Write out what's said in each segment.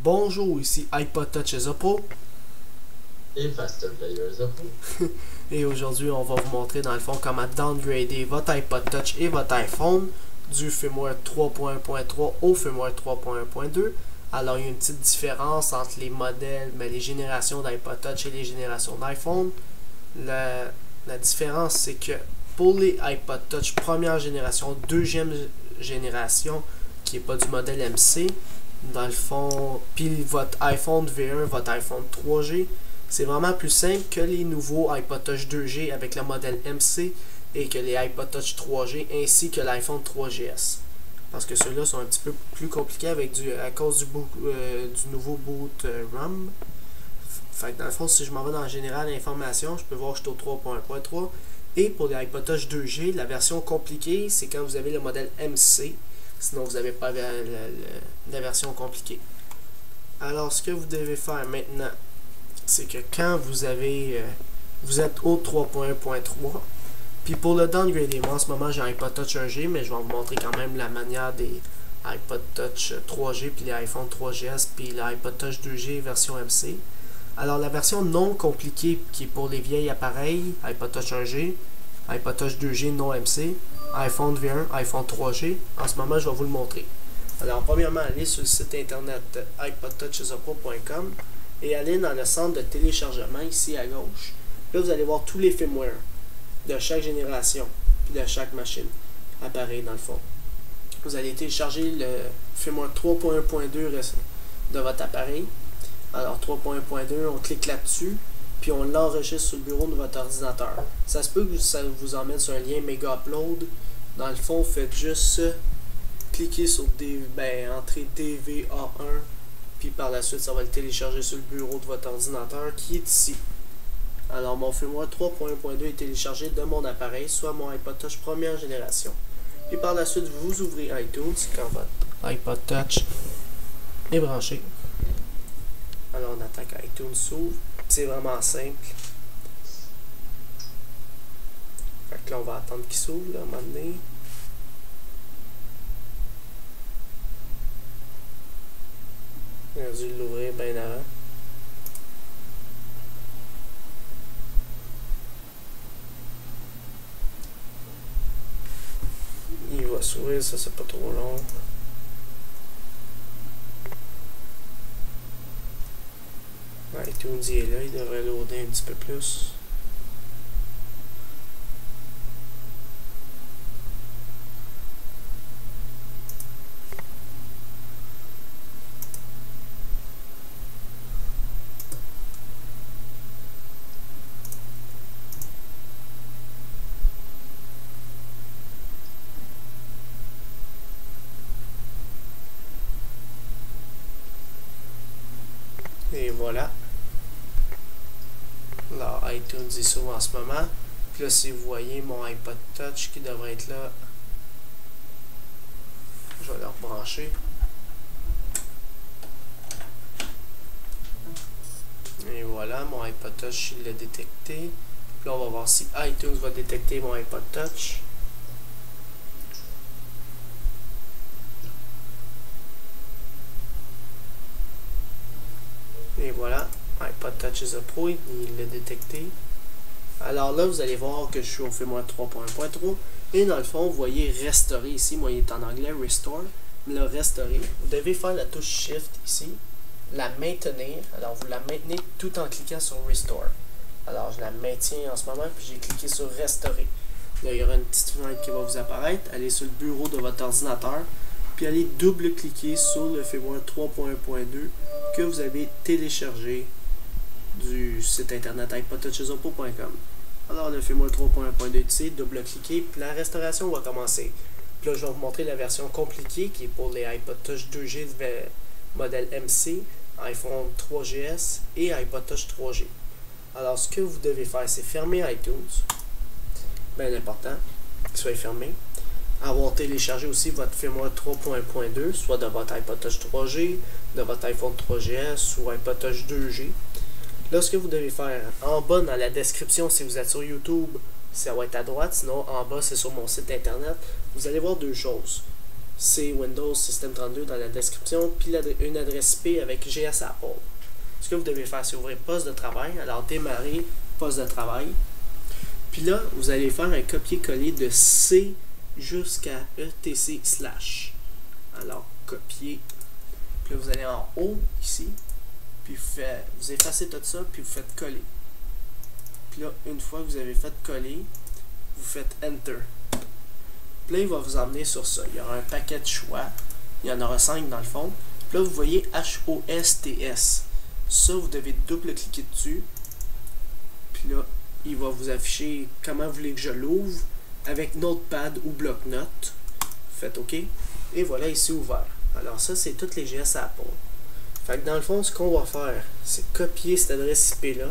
Bonjour, ici iPod Touch Zoppo. Et Faster Player Zoppo. Et aujourd'hui, on va vous montrer dans le fond comment downgrader votre iPod Touch et votre iPhone du firmware 3.1.3 au firmware 3.1.2. Alors, il y a une petite différence entre les modèles, mais les générations d'iPod Touch et les générations d'iPhone. La différence, c'est que pour les iPod Touch première génération, deuxième génération, qui n'est pas du modèle MC, dans le fond, puis votre iPhone V1, votre iPhone 3G, c'est vraiment plus simple que les nouveaux iPod Touch 2G avec le modèle MC et que les iPod Touch 3G ainsi que l'iPhone 3GS. Parce que ceux-là sont un petit peu plus compliqués à cause du nouveau boot ROM. Fait que dans le fond, si je m'en vais dans le général information, je peux voir que je suis au 3.1.3. Et pour les iPod Touch 2G, la version compliquée, c'est quand vous avez le modèle MC. Sinon, vous n'avez pas la version compliquée. Alors, ce que vous devez faire maintenant, c'est que quand vous êtes au 3.1.3, puis pour le downgrader, moi en ce moment j'ai un iPod Touch 1G, mais je vais vous montrer quand même la manière des iPod Touch 3G, puis les iPhone 3GS, puis l'iPod Touch 2G version MC. Alors la version non compliquée, qui est pour les vieilles appareils, iPod Touch 1G, iPod Touch 2G non MC, iPhone V1, iPhone 3G, en ce moment je vais vous le montrer. Alors premièrement, allez sur le site internet iPodTouchZoppo.com et allez dans le centre de téléchargement ici à gauche. Là vous allez voir tous les firmware de chaque génération puis de chaque machine, appareil dans le fond. Vous allez télécharger le firmware 3.1.2 de votre appareil. Alors 3.1.2, on clique là-dessus puis on l'enregistre sur le bureau de votre ordinateur. Ça se peut que ça vous emmène sur un lien Mega Upload. Dans le fond, faites juste cliquer sur entrer DVA1 puis par la suite ça va le télécharger sur le bureau de votre ordinateur qui est ici. Alors mon firmware 3.1.2 est téléchargé de mon appareil, soit mon iPod Touch première génération. Puis par la suite vous ouvrez iTunes quand votre iPod Touch est branché. Alors on attaque iTunes s'ouvre. C'est vraiment simple. Fait que là on va attendre qu'il s'ouvre à un moment donné. On a dû l'ouvrir bien avant. Il va s'ouvrir, ça c'est pas trop long. iTunes est là, il devrait loader un petit peu plus. Et voilà. Alors, iTunes est s'ouvre en ce moment. Puis là, si vous voyez mon iPod Touch qui devrait être là, je vais le rebrancher. Et voilà, mon iPod Touch, il l'a détecté. Puis là, on va voir si iTunes va détecter mon iPod Touch. Et voilà, iPod Touch is a Pro, il l'a détecté. Alors là, vous allez voir que je suis au firmware 3.1.3. Et dans le fond, vous voyez restaurer ici. Moi, il est en anglais restore. Le restaurer. Vous devez faire la touche Shift ici. La maintenir. Alors, vous la maintenez tout en cliquant sur Restore. Alors, je la maintiens en ce moment. Puis, j'ai cliqué sur Restaurer. Là, il y aura une petite fenêtre qui va vous apparaître. Allez sur le bureau de votre ordinateur. Puis, allez double-cliquer sur le firmware 3.1.2 que vous avez téléchargé du site internet iPodTouchZoppo.com. Alors le firmware 3.1.2 ici, double-cliquer, puis la restauration va commencer. Puis là, je vais vous montrer la version compliquée qui est pour les iPod Touch 2G modèle MC, iPhone 3GS et iPod Touch 3G. Alors ce que vous devez faire, c'est fermer iTunes. Bien important qu'il soit fermé. Avoir téléchargé aussi votre firmware 3.1.2, soit de votre iPod Touch 3G, de votre iPhone 3GS ou iPod Touch 2G. Là, ce que vous devez faire, en bas dans la description, si vous êtes sur YouTube, ça va être à droite, sinon en bas, c'est sur mon site internet. Vous allez voir deux choses. c'est Windows System 32 dans la description, puis une adresse IP avec GS Apple. Ce que vous devez faire, c'est ouvrir poste de travail. Alors, démarrer poste de travail. Puis là, vous allez faire un copier-coller de C jusqu'à etc/. Alors, copier. Puis là, vous allez en haut, ici. Puis vous effacez tout ça, puis vous faites coller. Puis là, une fois que vous avez fait coller, vous faites Enter. Puis là, il va vous emmener sur ça. Il y aura un paquet de choix. Il y en aura 5 dans le fond. Puis là, vous voyez HOSTS. Ça, vous devez double-cliquer dessus. Puis là, il va vous afficher comment vous voulez que je l'ouvre avec Notepad ou bloc-notes. Faites OK. Et voilà, ici ouvert. Alors ça, c'est toutes les GS Apple. Fait que dans le fond, ce qu'on va faire, c'est copier cette adresse IP-là.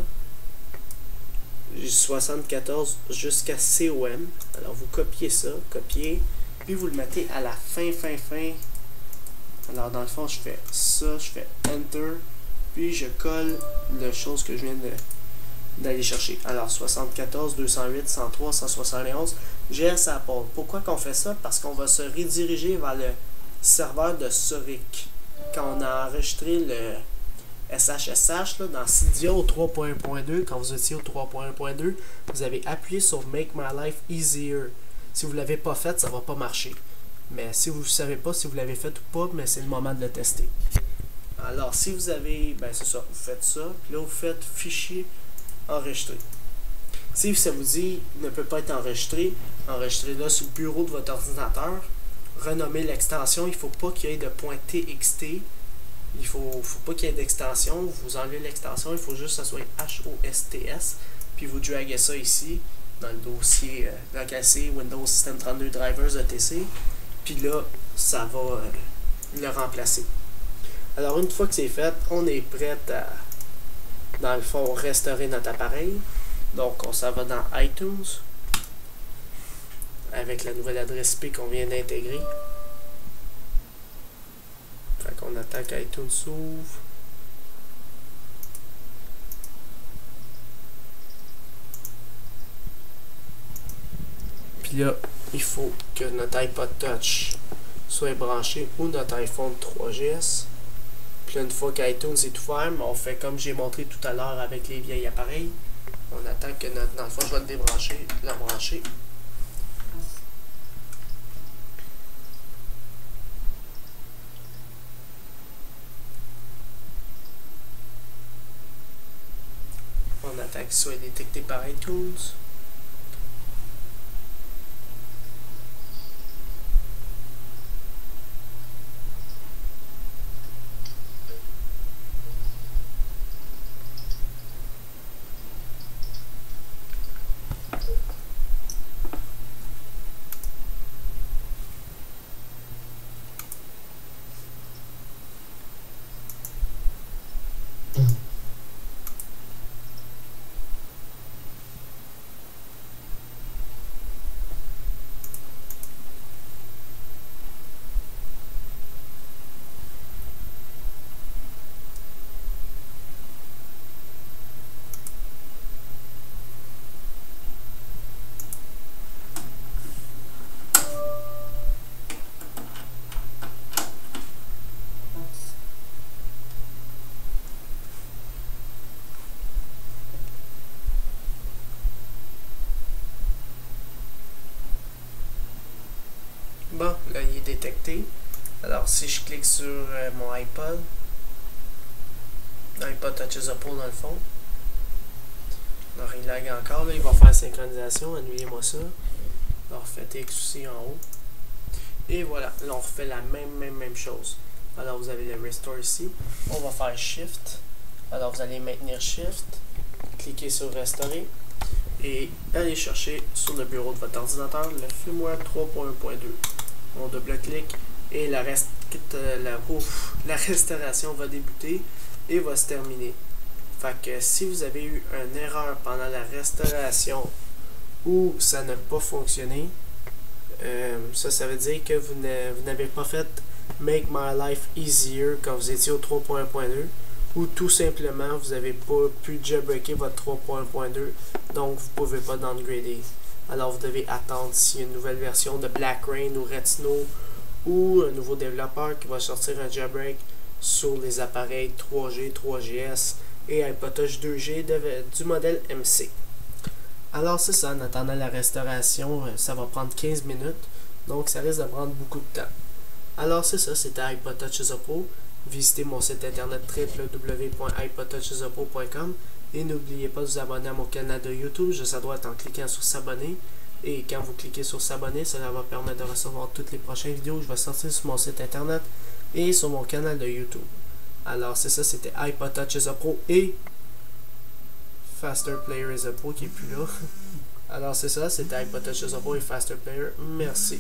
74 jusqu'à COM. Alors vous copiez ça, copiez, puis vous le mettez à la fin. Alors dans le fond, je fais ça, je fais Enter, puis je colle la chose que je viens d'aller chercher. Alors 74, 208, 103, 171, GS Apple. Pourquoi qu'on fait ça? Parce qu'on va se rediriger vers le serveur de Zurich. Quand on a enregistré le SSH là, dans Cydia au 3.1.2, quand vous étiez au 3.1.2, vous avez appuyé sur Make My Life Easier. Si vous ne l'avez pas fait, ça ne va pas marcher. Mais si vous ne savez pas si vous l'avez fait ou pas, mais c'est le moment de le tester. Alors, si vous avez, ben c'est ça, vous faites ça, puis là vous faites Fichier enregistré. Si ça vous dit ne peut pas être enregistré, enregistrez-le sur le bureau de votre ordinateur, renommez l'extension, il ne faut pas qu'il y ait de .txt. Il faut pas qu'il y ait d'extension, vous enlevez l'extension, il faut juste que ça soit HOSTS, puis vous draguez ça ici, dans le dossier local-C, Windows System 32 Drivers etc. Puis là, ça va le remplacer. Alors une fois que c'est fait, on est prêt à, dans le fond, restaurer notre appareil. Donc on s'en va dans iTunes, avec la nouvelle adresse IP qu'on vient d'intégrer. Fait qu'on attend qu'iTunes s'ouvre. Puis là, il faut que notre iPod Touch soit branché ou notre iPhone 3GS. Puis là, une fois qu'iTunes est ouvert, on fait comme j'ai montré tout à l'heure avec les vieilles appareils. On attend que notre, dans le fond, je vais le débrancher, l'embrancher. On attend qu'il soit détecté par iTunes. Bon, là il est détecté. Alors si je clique sur mon iPod, l'iPod touches Apple dans le fond. Alors il lag encore, là il va faire synchronisation, annulez-moi ça. Alors faites X aussi en haut. Et voilà, là on refait la même chose. Alors vous avez le Restore ici. On va faire Shift. Alors vous allez maintenir Shift, cliquez sur Restaurer et allez chercher sur le bureau de votre ordinateur le firmware 3.1.2. On double-clique et la restauration va débuter et va se terminer. Fait que si vous avez eu une erreur pendant la restauration ou ça n'a pas fonctionné, ça veut dire que vous n'avez pas fait Make My Life Easier quand vous étiez au 3.1.2 ou tout simplement vous n'avez pas pu jailbreaker votre 3.1.2, donc vous ne pouvez pas downgrader. Alors vous devez attendre s'il y a une nouvelle version de Black Rain ou Red Snow ou un nouveau développeur qui va sortir un jailbreak sur les appareils 3G, 3GS et iPod Touch 2G du modèle MC. Alors c'est ça, en attendant la restauration, ça va prendre 15 minutes, donc ça risque de prendre beaucoup de temps. Alors c'est ça, c'était iPod Touch is a Pro. Visitez mon site internet www.ipodtouchisapo.com et n'oubliez pas de vous abonner à mon canal de YouTube, juste à droite en cliquant sur s'abonner. Et quand vous cliquez sur s'abonner, cela va permettre de recevoir toutes les prochaines vidéos que je vais sortir sur mon site internet et sur mon canal de YouTube. Alors c'est ça, c'était iPod Touch is a Pro et Faster Player is a Pro qui est plus là. Alors c'est ça, c'était iPod Touch is a Pro et Faster Player. Merci.